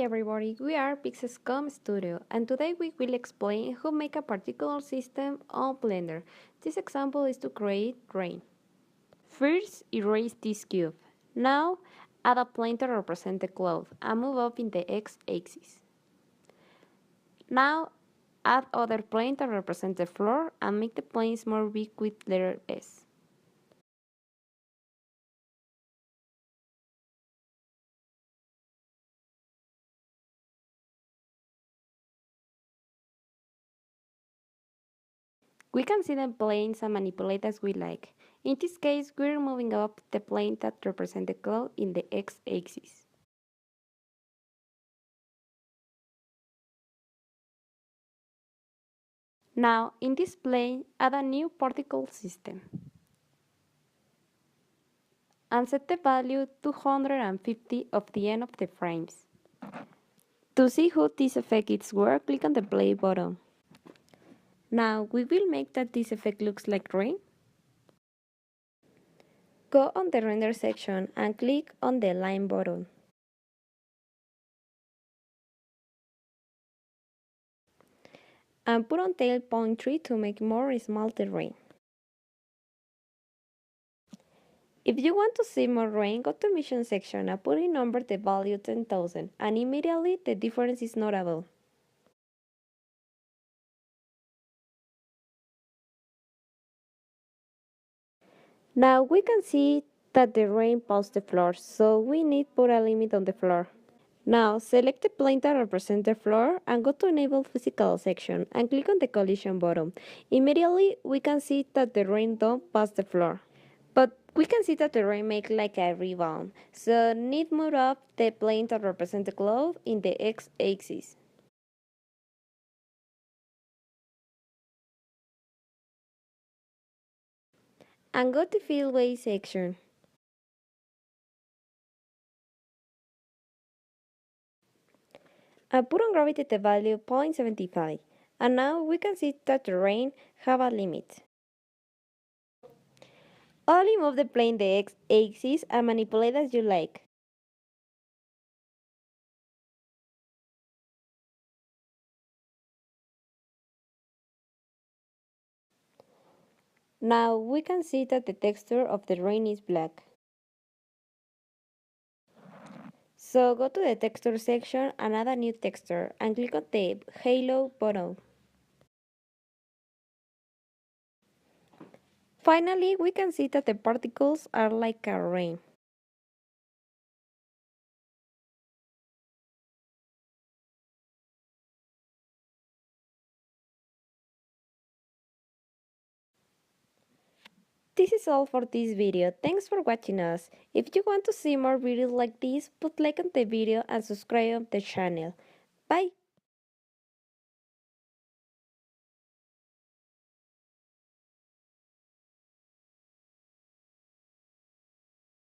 everybody, we are Pixescom Studio and today we will explain how to make a particular system on Blender. This example is to create rain. First, erase this cube. Now, add a plane to represent the cloud and move up in the x-axis. Now, add other plane to represent the floor and make the planes more big with letter S. We can see the planes and manipulate as we like. In this case, we're moving up the plane that represents the cloud in the x-axis. Now, in this plane, add a new particle system and set the value 250 of the end of the frames. To see how this effect is work, click on the play button. Now, we will make that this effect looks like rain. Go on the render section and click on the line button. And put on tail point 3 to make more small the rain. If you want to see more rain, go to mission section and put in number the value 10,000 and immediately the difference is notable. Now we can see that the rain passed the floor, so we need to put a limit on the floor. Now select the plane that represents the floor and go to enable physical section and click on the collision button. Immediately we can see that the rain don't pass the floor. But we can see that the rain makes like a rebound, so need move up the plane that represents the cloud in the x-axis. And go to Fieldway section. And put on gravity the value 0.75. And now we can see that the rain have a limit. Only move the plane the x-axis and manipulate as you like. Now we can see that the texture of the rain is black. So go to the texture section and add a new texture and click on the halo button. Finally, we can see that the particles are like a rain. This is all for this video. Thanks for watching us. If you want to see more videos like this, put like on the video and subscribe on the channel. Bye!